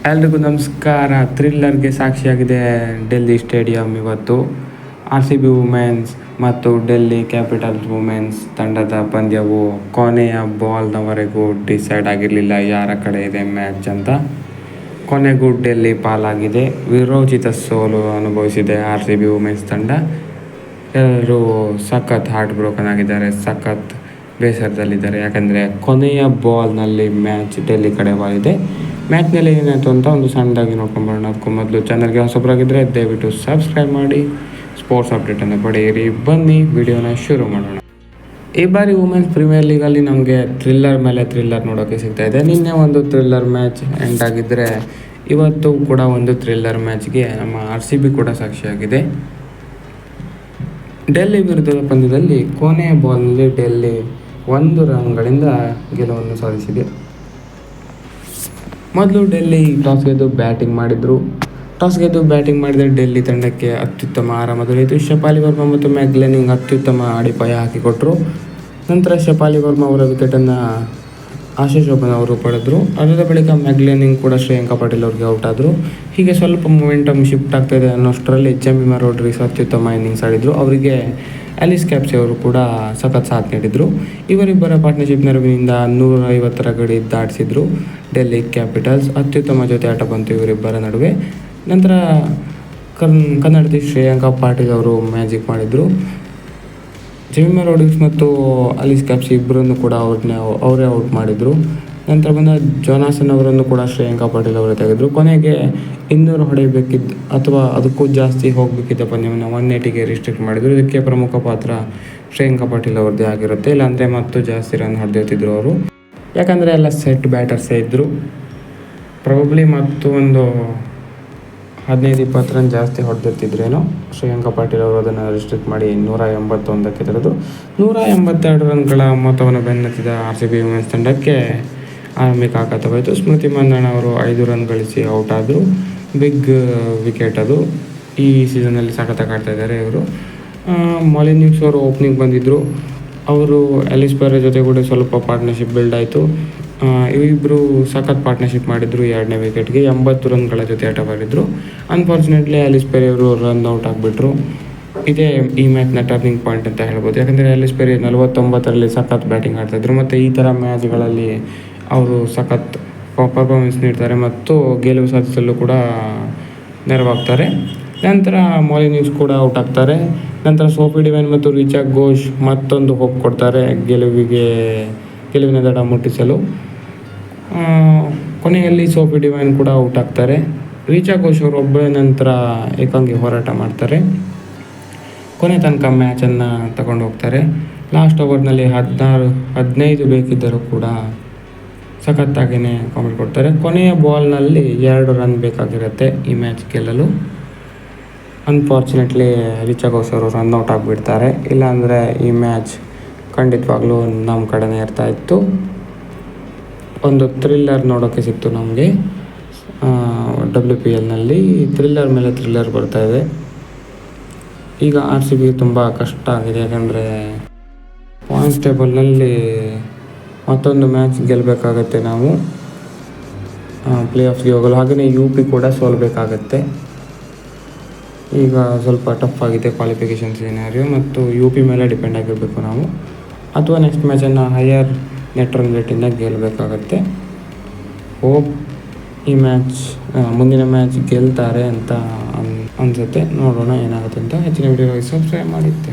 ಎಲ್ರಿಗೂ ನಮಸ್ಕಾರ. ಥ್ರಿಲ್ಲರ್ಗೆ ಸಾಕ್ಷಿಯಾಗಿದೆ ಡೆಲ್ಲಿ ಸ್ಟೇಡಿಯಂ. ಇವತ್ತು RCB ವುಮೆನ್ಸ್ ಮತ್ತು ಡೆಲ್ಲಿ ಕ್ಯಾಪಿಟಲ್ಸ್ ವುಮೆನ್ಸ್ ತಂಡದ ಪಂದ್ಯವು ಕೊನೆಯ ಬಾಲ್ನವರೆಗೂ ಡಿಸೈಡ್ ಆಗಿರಲಿಲ್ಲ ಯಾರ ಕಡೆ ಇದೆ ಮ್ಯಾಚ್ ಅಂತ. ಕೊನೆಗೂ ಡೆಲ್ಲಿ ಪಾಲಾಗಿದೆ. ವಿರೋಚಿತ ಸೋಲು ಅನುಭವಿಸಿದೆ RCB ವುಮೆನ್ಸ್ ತಂಡ. ಎಲ್ಲರೂ ಸಖತ್ ಹಾರ್ಟ್ ಬ್ರೋಕನ್ ಆಗಿದ್ದಾರೆ, ಸಖತ್ ಬೇಸರದಲ್ಲಿದ್ದಾರೆ. ಯಾಕಂದರೆ ಕೊನೆಯ ಬಾಲ್ನಲ್ಲಿ ಮ್ಯಾಚ್ ಡೆಲ್ಲಿ ಕಡೆ ಬಾಲಿದೆ. ಮ್ಯಾಚ್ನಲ್ಲಿ ಏನಾಯಿತು ಅಂತ ಒಂದು ಸಣ್ಣದಾಗಿ ನೋಡ್ಕೊಂಬರೋಣ. ಅದಕ್ಕೂ ಮೊದಲು ಚಾನಲ್ಗೆ ಹೊಸಬರಾಗಿದ್ದರೆ ದಯವಿಟ್ಟು ಸಬ್ಸ್ಕ್ರೈಬ್ ಮಾಡಿ ಸ್ಪೋರ್ಟ್ಸ್ ಅಪ್ಡೇಟನ್ನು ಪಡೆಯಿರಿ. ಬನ್ನಿ ವಿಡಿಯೋನ ಶುರು ಮಾಡೋಣ. ಈ ಬಾರಿ ವುಮೆನ್ಸ್ ಪ್ರೀಮಿಯರ್ ಲೀಗಲ್ಲಿ ನಮಗೆ ಥ್ರಿಲ್ಲರ್ ಮೇಲೆ ಥ್ರಿಲ್ಲರ್ ನೋಡೋಕ್ಕೆ ಸಿಗ್ತಾ ಇದೆ. ನಿನ್ನೆ ಒಂದು ಥ್ರಿಲ್ಲರ್ ಮ್ಯಾಚ್ ಎಂಡ್ ಆಗಿದ್ದರೆ ಇವತ್ತು ಕೂಡ ಒಂದು ಥ್ರಿಲ್ಲರ್ ಮ್ಯಾಚ್ಗೆ ನಮ್ಮ RCB ಕೂಡ ಸಾಕ್ಷಿಯಾಗಿದೆ. ಡೆಲ್ಲಿ ವಿರುದ್ಧದ ಪಂದ್ಯದಲ್ಲಿ ಕೊನೆಯ ಬಾಲ್ನಲ್ಲಿ ಡೆಲ್ಲಿ 1 ರನ್ಗಳಿಂದ ಗೆಲುವನ್ನು ಸಾಧಿಸಿದೆ. ಮೊದಲು ಡೆಲ್ಲಿ ಟಾಸ್ ಗೆದ್ದು ಬ್ಯಾಟಿಂಗ್ ಮಾಡಿದರೆ ಡೆಲ್ಲಿ ತಂಡಕ್ಕೆ ಅತ್ಯುತ್ತಮ ಆರಾಮ ದೊರೆಯಿತು. ಶಫಾಲಿ ವರ್ಮಾ ಮತ್ತು ಮ್ಯಾಗ್ಲೆನಿಂಗ್ ಅತ್ಯುತ್ತಮ ಅಡಿಪಾಯ ಹಾಕಿಕೊಟ್ಟರು. ನಂತರ ಶಫಾಲಿ ವರ್ಮಾ ಅವರ ವಿಕೆಟನ್ನು ಆಶೀಶ್ ಓಪನ್ ಅವರು ಪಡೆದರು. ಅದರ ಬಳಿಕ ಮ್ಯಾಗ್ಲೆನಿಂಗ್ ಕೂಡ ಶ್ರೇಯಾಂಕ ಪಾಟೀಲ್ ಅವರಿಗೆ ಔಟ್ ಆದರು. ಹೀಗೆ ಸ್ವಲ್ಪ ಮೊಮೆಂಟಮ್ ಶಿಫ್ಟ್ ಆಗ್ತಾಯಿದೆ ಅನ್ನೋಷ್ಟರಲ್ಲಿ ಜೆಮಿಮಾ ರೋಡ್ರಿಗ್ಸ್ ಅತ್ಯುತ್ತಮ ಇನ್ನಿಂಗ್ಸ್ ಆಡಿದರು. ಅವರಿಗೆ ಆಲಿಸ್ ಕ್ಯಾಪ್ಸಿ ಅವರು ಕೂಡ ಸಖತ್ ಸಾಥ್ ನೀಡಿದರು. ಇವರಿಬ್ಬರ ಪಾರ್ಟ್ನರ್ಶಿಪ್ ನೆರವಿನಿಂದ 150 ಗಡಿ ದಾಟಿಸಿದ್ರು ಡೆಲ್ಲಿ ಕ್ಯಾಪಿಟಲ್ಸ್. ಅತ್ಯುತ್ತಮ ಜೊತೆ ಆಟ ಬಂತು ಇವರಿಬ್ಬರ ನಡುವೆ. ನಂತರ ಕನ್ನಡತಿ ಶ್ರೇಯಾಂಕ ಪಾಟೀಲ್ ಅವರು ಮ್ಯಾಜಿಕ್ ಮಾಡಿದರು. ಜೆಮಿಮಾ ರೋಡ್ರಿಗ್ಸ್ ಮತ್ತು ಆಲಿಸ್ ಕ್ಯಾಪ್ಸಿ ಇಬ್ಬರನ್ನು ಕೂಡ ಅವರೇ ಔಟ್ ಮಾಡಿದರು. ನಂತರ ಬಂದ ಜೋನಾಸನ್ ಅವರನ್ನು ಕೂಡ ಶ್ರೇಯಾಂಕ ಪಾಟೀಲ್ ಅವರೇ ತೆಗೆದರು. ಕೊನೆಗೆ 200 ಹೊಡೆಯಬೇಕಿದ್ದು ಅಥವಾ ಅದಕ್ಕೂ ಜಾಸ್ತಿ ಹೋಗಬೇಕಿದ್ದ ಪಂದ್ಯವನ್ನು 180ಗೆ ರಿಸ್ಟ್ರಿಕ್ಟ್ ಮಾಡಿದರು. ಇದಕ್ಕೆ ಪ್ರಮುಖ ಪಾತ್ರ ಶ್ರೇಯಾಂಕ ಪಾಟೀಲ್ ಅವ್ರದ್ದೇ ಆಗಿರುತ್ತೆ. ಇಲ್ಲಾಂದರೆ ಮತ್ತು ಜಾಸ್ತಿ ರನ್ ಹೊಡೆದಿರ್ತಿದ್ರು ಅವರು. ಯಾಕಂದರೆ ಎಲ್ಲ ಸೆಟ್ ಬ್ಯಾಟರ್ಸೇ ಇದ್ದರು. ಪ್ರಾಬಬ್ಲಿ ಮತ್ತು ಒಂದು 15-20 ರನ್ ಜಾಸ್ತಿ ಹೊಡೆದಿರ್ತಿದ್ರೇನೋ. ಶ್ರೇಯಾಂಕ ಪಾಟೀಲ್ ಅವರು ಅದನ್ನು ರಿಸ್ಟ್ರಿಕ್ಟ್ ಮಾಡಿ 181ಕ್ಕೆ ತೆಗೆದು 182 ರನ್ಗಳ ಮೊತ್ತವನ್ನು ಬೆನ್ನತ್ತಿದ RCB ವುಮೆನ್ಸ್ ತಂಡಕ್ಕೆ ಆರಂಭಿಕ ಆಘಾತವಾಯಿತು. ಸ್ಮೃತಿ ಮಂದಣ್ಣ ಅವರು 5 ರನ್ ಗಳಿಸಿ ಔಟ್ ಆದರು. ಬಿಗ್ ವಿಕೆಟ್ ಅದು. ಈ ಸೀಸನಲ್ಲಿ ಸಖತ್ತಾಗಿ ಆಡ್ತಾ ಇದ್ದಾರೆ ಇವರು. ಮಾಲಿನ್ ನ್ಯೂಕ್ಸ್ ಅವರು ಓಪನಿಂಗ್ ಬಂದಿದ್ದರು. ಅವರು ಆಲಿಸ್ ಪೆರೆ ಜೊತೆ ಕೂಡ ಸ್ವಲ್ಪ ಪಾರ್ಟ್ನರ್ಶಿಪ್ ಬಿಲ್ಡ್ ಆಯಿತು. ಇವಿಬ್ಬರು ಸಖತ್ ಪಾರ್ಟ್ನರ್ಶಿಪ್ ಮಾಡಿದರು. 2ನೇ ವಿಕೆಟ್ಗೆ 80 ರನ್ಗಳ ಜೊತೆ ಆಟ ಮಾಡಿದರು. ಅನ್ಫಾರ್ಚುನೇಟ್ಲಿ ಆಲಿಸ್ ಪೆರೆ ಅವರು ರನ್ ಔಟ್ ಆಗಿಬಿಟ್ರು. ಇದೇ ಈ ಮ್ಯಾಚ್ನ ಟರ್ನಿಂಗ್ ಪಾಯಿಂಟ್ ಅಂತ ಹೇಳ್ಬೋದು. ಯಾಕಂದರೆ ಆಲಿಸ್ ಪೆರೆ 49ರಲ್ಲಿ ಸಖತ್ ಬ್ಯಾಟಿಂಗ್ ಆಡ್ತಾಯಿದ್ರು ಮತ್ತು ಈ ಥರ ಮ್ಯಾಚ್ಗಳಲ್ಲಿ ಅವರು ಸಖತ್ ಪರ್ಫಾರ್ಮೆನ್ಸ್ ನೀಡ್ತಾರೆ ಮತ್ತು ಗೆಲುವು ಸಾಧಿಸಲು ಕೂಡ ನೆರವಾಗ್ತಾರೆ. ನಂತರ ಮಾಲಿನ್ ನ್ಯೂಕ್ಸ್ ಕೂಡ ಔಟ್ ಆಗ್ತಾರೆ. ನಂತರ ಸೋಫಿ ಡಿವೈನ್ ಮತ್ತು ರಿಚಾ ಘೋಷ್ ಮತ್ತೊಂದು ಹೋಪ್ ಕೊಡ್ತಾರೆ ಗೆಲುವಿನ ದಡ ಮುಟ್ಟಿಸಲು. ಕೊನೆಯಲ್ಲಿ ಸೋಫಿ ಡಿವೈನ್ ಕೂಡ ಔಟ್ ಆಗ್ತಾರೆ. ರಿಚಾ ಘೋಷ್ ಅವರು ಒಬ್ಬರೇ ನಂತರ ಏಕಾಂಗಿ ಹೋರಾಟ ಮಾಡ್ತಾರೆ. ಕೊನೆ ತನಕ ಮ್ಯಾಚನ್ನು ತಗೊಂಡು ಹೋಗ್ತಾರೆ. ಲಾಸ್ಟ್ ಓವರ್ನಲ್ಲಿ 15 ಬೇಕಿದ್ದರೂ ಕೂಡ ಸಖತ್ತಾಗಿಯೇ ಕಾಮೆಂಟ್ ಕೊಡ್ತಾರೆ. ಕೊನೆಯ ಬಾಲ್ನಲ್ಲಿ 2 ರನ್ ಬೇಕಾಗಿರುತ್ತೆ ಈ ಮ್ಯಾಚ್ ಗೆಲ್ಲಲು. ಅನ್ಫಾರ್ಚುನೇಟ್ಲಿ ರಿಚಾ ಘೋಷ್ ಅವರು ರನ್ ಔಟ್ ಆಗಿಬಿಡ್ತಾರೆ. ಇಲ್ಲಾಂದರೆ ಈ ಮ್ಯಾಚ್ ಖಂಡಿತವಾಗ್ಲೂ ನಮ್ಮ ಕಡೆನೇ ಇರ್ತಾಯಿತ್ತು. ಒಂದು ಥ್ರಿಲ್ಲರ್ ನೋಡೋಕ್ಕೆ ಸಿಕ್ತು ನಮಗೆ. WPLನಲ್ಲಿ ಥ್ರಿಲ್ಲರ್ ಮೇಲೆ ಥ್ರಿಲ್ಲರ್ ಬರ್ತಾಯಿದೆ. ಈಗ RCB ತುಂಬ ಕಷ್ಟ ಆಗಿದೆ. ಯಾಕಂದರೆ ಪಾಯಿಂಟ್ಸ್ ಟೇಬಲ್ನಲ್ಲಿ ಮತ್ತೊಂದು ಮ್ಯಾಚ್ ಗೆಲ್ಲಬೇಕಾಗತ್ತೆ ನಾವು ಪ್ಲೇ ಆಫ್ಗೆ ಹೋಗಲು. ಹಾಗೆಯೇ UP ಕೂಡ ಸೋಲ್ಬೇಕಾಗತ್ತೆ. ಈಗ ಸ್ವಲ್ಪ ಟಫ್ ಆಗಿದೆ ಕ್ವಾಲಿಫಿಕೇಷನ್ ಸಿನಾರಿಯೋ ಮತ್ತು UP ಮೇಲೆ ಡಿಪೆಂಡ್ ಆಗಿರಬೇಕು ನಾವು. ಅಥವಾ ನೆಕ್ಸ್ಟ್ ಮ್ಯಾಚನ್ನು ಹೈಯರ್ ನೆಟ್ ರನ್ ರೇಟಿಂದ ಗೆಲ್ಲಬೇಕಾಗತ್ತೆ. ಹೋಪ್ ಈ ಮ್ಯಾಚ್ ಮುಂದಿನ ಮ್ಯಾಚ್ ಗೆಲ್ತಾರೆ ಅಂತ ಅನಿಸುತ್ತೆ. ನೋಡೋಣ ಏನಾಗುತ್ತೆ ಅಂತ. ಹೆಚ್ಚಿನ ವಿಡಿಯೋಗಾಗಿ ಸಬ್ಸ್ಕ್ರೈಬ್ ಮಾಡಿದ್ದೆ.